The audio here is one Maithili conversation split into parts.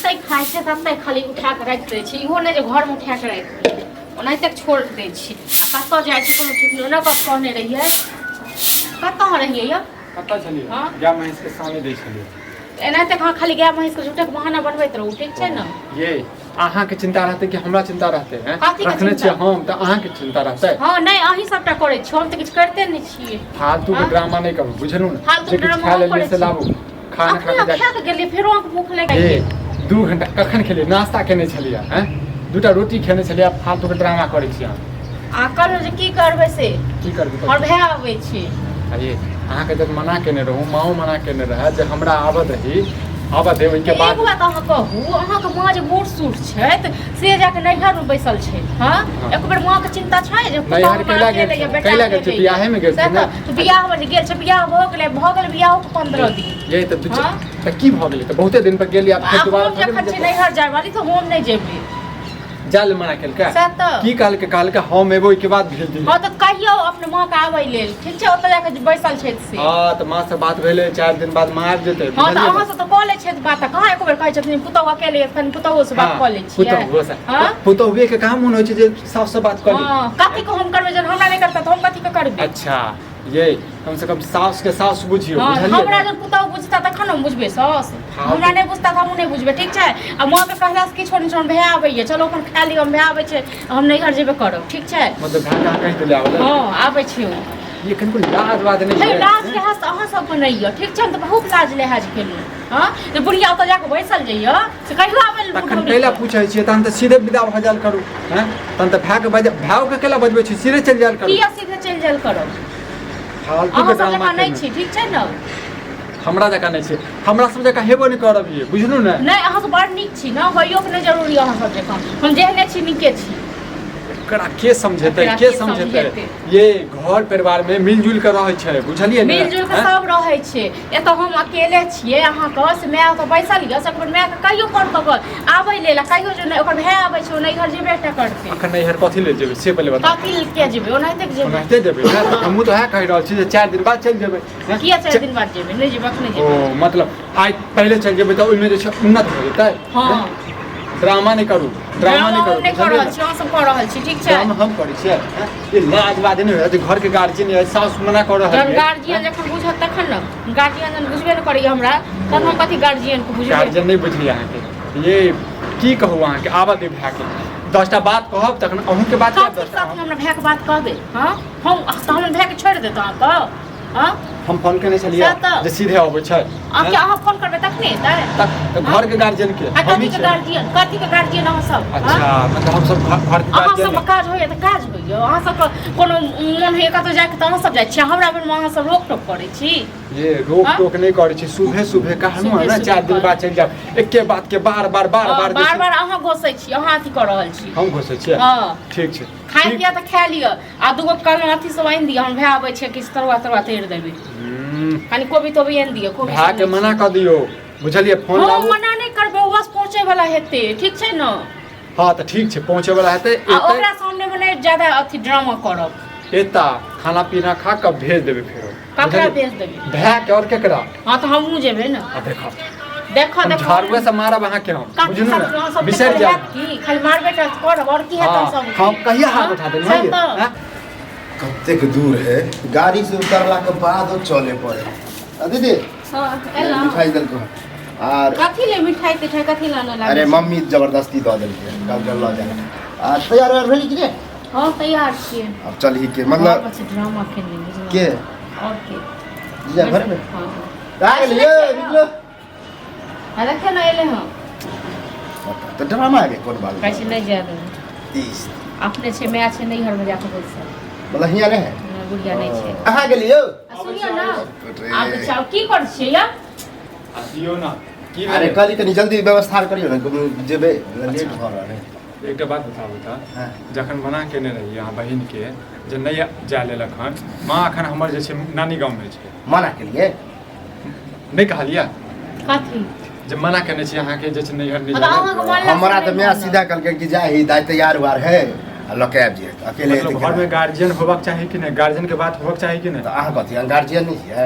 जतै खाइ छै ततै खाली उठा के राखि दै छी इहो नहि जे घर में उठा के राखि दै ओनाहिते छोड़ दै छी आ कतऽ जाइ छी कोनो ठीक नहि कहने रहियै कतऽ रहियै यौ कतऽ छलियै गाय महींष के सामने दै छलियै एनाहिते कहाँ खाली गाय महींष के झूठे के बहाना बनबैत रहू ठीक छै ने ये अहाँ के चिंता रहते कि हमरा चिंता रहते हैं कथी के रखने चिंता? छियै हम तऽ अहाँ के चिंता रहते हाँ नहीं अहीं सबटा करै छी हम तऽ किछु करिते नहि छियै फालतू के ड्रामा नहीं करू बुझलू ने फालतू जे किछु ड्रामा खा हम लेलियै करै से छी। लाबू खाना खा के खा के गेलियै फेरो अहाँके भूख लागि ये गेल 2 घंटा कखन खेलियै नाश्ता केने छलियै हैं 2टा रोटी खेने छलियै फालतू के ड्रामा करै छी अहाँ आ कहलहुँ जे की करबै से की करबै और भए आबै छी अरे अहाँ के जब मना केने रहू माओ मना केने रहे जे हमरा आबऽ दही आबऽ दे ओहिके बाद एक बात अहाँ कहू अहाँके माँ जे बूढ़ सूढ़ छथि से जाके नैहर में बैसल छै हाँ एक बेर माँ के चिंता छै जे नैहर कैला गेल छै बियाहे में गेल छै ने तो बियाह में गेल छै बियाह भऽ गेल बियाह के 15 दिन ये तऽ की भऽ गेलै तऽ बहुते दिन पर गेलियै आब फेर दोबारा हम जखन छै नैहर जाय वाली तो हम नहीं जेबै जाल मना केलकै सत की कहलकै हम एबो के बाद भेज दियै हां त कहियो अपने मां के आबै लेल ठीक छै ओतऽ जाके बैसल छै से हां त मां से बात भेलै 4 दिन बाद मां आबि जेतै हां त अहाँ से त कॉल छै बात कहां एक बेर कहै छथिन पुतौ अकेले एखन पुतौ से बात कऽ लै छियै पुतौवे के काम मन होइ छै जे साफ से बात कऽ ली हां कथि को हम करबै जब हमरा नहीं करता त हम कथि के करबै अच्छा ये कम से कम सास के सास बुझियो बुझलियै हमरा जब पुतौ बुझता तखन हम बुझबै सास हमरा नहीं बुझता त हम नहीं बुझबै ठीक छै आ मां के कहला से किछो नहीं छोड़ भए आबैये चलो अपन खा लियो हम भए आबै छै हम नहीं घर जेबे करब ठीक छै मतलब भाय कहां कहि देले आबे हां आबै छी ये कनको लाज बात नहीं है लाज लिहाज अहाँ सब बनैया ठीक छै त बहुत लाज लिहाज केलु हां जे बुढ़िया ओतऽ जाके बैसल जइयो से कहियो आबे तखन कैला पूछै छियै तहन त सीधे विदा भ जाल करू हैं तहन त भाय के केला बजबै छी सीधे चल जाल करू किया सीधे चल जाल करब फालतू के ड्रामा नहीं छी ठीक छै न हमरा जका नहीं छै हमरा सब जका हेबो नहीं करब ये बुझलू ने नहीं अहाँ तो बड़ नीक छी न होइयो के नहीं जरूरी अहाँ सब जका हम जेहने छी नीके छी एकरा के समझेतै ये घर परिवार में मिलजुल के रहै छै बुझलियै ने मिलजुल के सब रहै छै एतऽ हम अकेले छियै अहाँ के से माय ओतऽ बैसल य से माय के कहियो फोन क के आबै लेल कहियो जे नहि ओकर भाय आबै छै नहि घर जेबे टा करतै अखन नैहर कथि ले जेबै से पहिले बता कथि के जेबै ओनाहिते जेबै ओनाहिते जेबै हमहु तो है कहि रहल छी जे 4 दिन बाद चल जेबै किया 4 दिन बाद जेबै नहीं जेबै अखने जेबै ओ मतलब आइ पहिले चल जेबै त ओइमे जे छै उन्नत हो जेतै हां ड्रामा नहीं करू नहीं कर रहल छी अहाँ सब कर रहल छी ठीक छै हम करै छियै ये लाज बात नहीं है घर के गार्जियन है सास मना कर रहल है गार्जियन जखन बुझत तखन न गार्जियन जन बुझबे न करै हमरा तहन हम कथि गार्जियन को बुझबै गार्जियन नहीं बुझलियै अहाँ के ये की कहू अहाँ के आबा दे भए के 10टा बात कहब तखन अहूँ के बात कहब 10टा हमरा भए के बात कहबै हां हम हमर भए के छोड़ देत अहाँ के हां हम फोन करने छलियै जे सीधे आबै छै अहाँ फोन करबै तखने एतै त घर के गार्जियन के कथि के गार्जियन अहाँ सब अच्छा मतलब हम सब घर के अहाँ सब काज होइए त काज होइए अहाँ सब कोनो मन होइए कतौ जाके त अहाँ सब जाइ छी हमरा बेर में अहाँ सब रोक टोक करै छी ये रोक टोक नहीं करै छी सुबह कहनु है ना 4 दिन बाद चल जाब एके बात के बार बार अहाँ घोसै छी अहाँ अथी कर रहल छी हम घोसै छी हां ठीक छै खाइ पिया त खा लिअ आ दूगो कल अथी सब आनि दिअ हम भए आबै छै किछु तरुआ तैर देबै कनी कोबी तोबी आनि दिअ कोबी भए के मना क दियौ बुझलिए फोन लाबू मना नहीं करबै ओ बस पहुंचे वाला हेतै ठीक छै न हां त ठीक छै पहुंचे वाला हेतै ओकरा सामने में नहीं ज्यादा अथी ड्रामा करब एता खाना पीना खा के भेज देबै फेरो ककरा भेज देबै भए के और केकरा हां त हमहू जेबै न देखो झाड़ुए से मारब अहाँ के हम बुझलू ना बिसर जाब की खाली मारबे त करब और की हेतै सब हम कहिया हाथ उठा देबै हैं कतेक दूर है गाड़ी से उतरला के बाद चले पड़े दीदी हां एला मिठाई दल को और कथि ले मिठाई तिठाई कथि लाना लागे अरे मम्मी जबरदस्ती दऽ देलकै कल चल ल जाए आ तैयार भेली कि रे हां तैयार छियै अब चल ही के मतलब अच्छा ड्रामा खेलने बुझलो के और के जा घर में हां आ गेलिए निकलो अरे केना एले हां तो ड्रामा है कोन बात कैसे नहीं जादे 30 अपने छे मैं छे नहीं घर में जाके बैठ मतलब हिया रहे गुड़िया नहीं छे कहां गेलियो सुनियो ना आप चाव की कर छियै या आदियो ना की अरे कल कनी जल्दी व्यवस्था करियो ना जेबे लेट भ रहा है एकटा बात बताबू त जखन मना केने रही अहाँ बहिन के जे नहीं जा लेलक हन मां अखन हमर जे छै नानी गांव में छै मना केलिए नहीं कहलिया कथि जे मना केने छी अहाँ के जे छै नैहर नहीं हमरा त मैं सीधा कहलकै कि जाही दाई तैयार हुआ है लके आबि जे अकेले मतलब घर में गार्जियन होबाक चाही कि नहीं गार्जियन के बात होबाक चाही कि नहीं तो अहाँ कथि गार्जियन नहीं छियै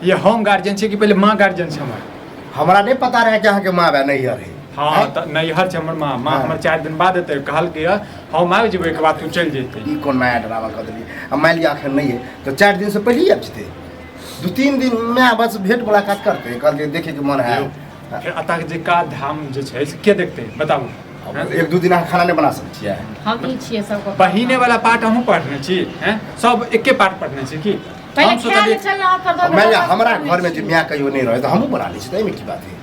ये हम गार्जियन छी कि पहले मां गार्जियन छै हमर हमरा नहीं पता रहे कि अहाँ के मां बा नहीं रहे हाँ त नैहर छै हमर माँ हाँ। हमर 4 दिन बाद एतै कहलकै हम आबि जेबै, एक बाद तू चलि जेतै। ई कोन नया ड्रामा कऽ देलियै। अब मान लिया अखन नहीं है तो 4 दिन से पहले ही आबि जेतै। 2-3 दिन में बस भेंट मुलाकात करते कहलकै देखे के मन है। फिर अतः जे का धाम जे छै से के देखतै बताबू। अब 1-2 दिन अहाँ खाना नहीं बना सकते छियै। हम ई छियै सबको बहिने वाला पाठ हमहूँ पढ़ने छी हैं, सब एके पाठ पढ़ने छी की। पहले हम ख्याल सोचलियै चल रहा था मान लिया हमरा घर में जे मियाँ कहियो नहीं रहे तो हमहूँ बना लै छी, तो एहिमे की बात है।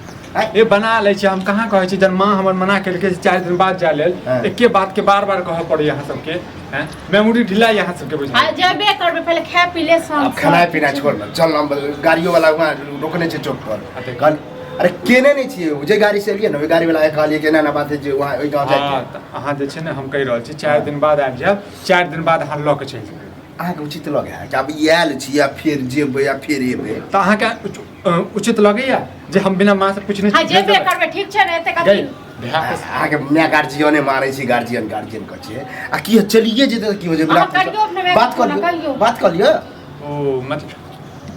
ए बना लै छी हम, कहाँ कहै छी जब माँ हमर मना केलकै 4 दिन बाद जाय लेल, हाँ। एके बात के बार बार कहऽ पड़ै यहाँ सबके हैं, मेमोरी ढिला यहाँ सबके बुझाइ। हां जेबे करबे पहले खा पी ले शाम अब खाना पीना छोड़ ना, चल हम गाड़ियों वाला वहाँ रोकने छै चौक पर। कहल अरे केने नहीं छियै, जे गाड़ी से एलियै ना, ओहि गाड़ी वाला कहलियै कि ना बात है जे वहाँ ओहि गाँव जाए। हाँ तऽ अहाँ जे छै ने हम कहि रहल छी 4 दिन बाद आबि जायब, 4 दिन बाद अहाँ लऽ के चलि जेबै। अहाँके उचित लगे है कि आब आयल छी या फिर जेबै या फिर एबै। तऽ अहाँके उचित लगैया जे हम बिना माँ से पूछने हां जेबे करबे ठीक छै ने एते कथि। अहाँके माय गार्जियने मानै छी, गार्जियन कह छियै आ की चलिए जेतै तऽ की हो जेबै। बात कर लिअ। ओ मतलब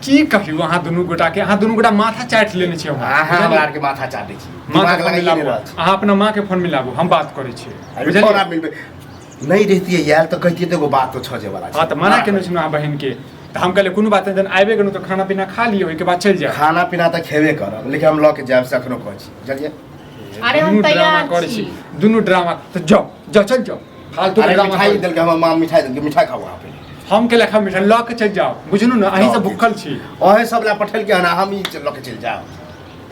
की कहियो अहाँ दुनू गोटा के, अहाँ दुनू गोटा माथा चाटि लेने छियै। अहाँ हमरा आरके माथा चाटै छी, माँ दिमाग के फोन लगाइए मिलाबू, नहि रहल छी। अहाँ अपना माँ के फोन मिलाबू, हम बात करै छियै फोन बुझलियै। आप मिलबै नहीं रहती है यार तो कहती तो एगो बात तो छजे वाला छै। हाँ तऽ मना केने छी अहाँ बहिन के, तऽ हम कहलियै कोनो बात नहीं, जन आबे गेलहुँ तऽ खाना पीना खा लियो, ओहिके बाद चलि जायब। खाना पीना तऽ खेबे करब लेकिन हम लऽ के जायब से अखनो कहै छी बुझलियै। अरे हम दुनू ड्रामा तैयार करै छी। दुनू ड्रामा तऽ जाओ चल जाओ फालतू अरे ड्रामा मिठाई करै छी। देलकै हमर माँ, मिठाई देलकै, मिठाई खाओ वहाँ पे। हम के लेखा मिठाई लऽ के चलि जाओ, बुझलू ने अहीं से भूखल छी। ओहे सब ला पठेलकै हन, हम ई लऽ के चलि जाओ।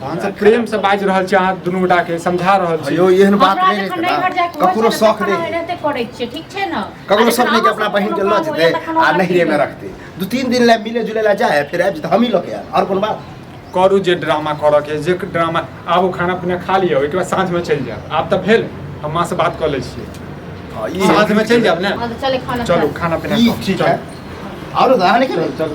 हम सब प्रेम से बाजि रहल छी, अहाँ दुनू गोटा के समझा रहल छी। अयो एहन बात हमरा नहीं जखन रहतै नैहर ना, जाके ककरो शौक नहीं रहते करै छियै ठीक छै ने। ककरो शौक नहीं कि अपना बहिन के लऽ जेतै आ नहिरे में रखतै। 2-3 दिन ला मिले जुले ला जाए फिर आबि जेतै, हम ही लऽ के आयब। और कोन बात करू जे ड्रामा करऽ के, जे ड्रामा आबू खाना पीना खा लियो, ओहिके बाद साँझ में चलि जायब। आब तऽ भेल, हम माँ से बात कऽ लै छियै, हां साँझ में चलि जायब ने। चले खाना चलो खाना पीना ई खाओ, ठीक चलो। है। और अहाँ नहीं खेबै चलो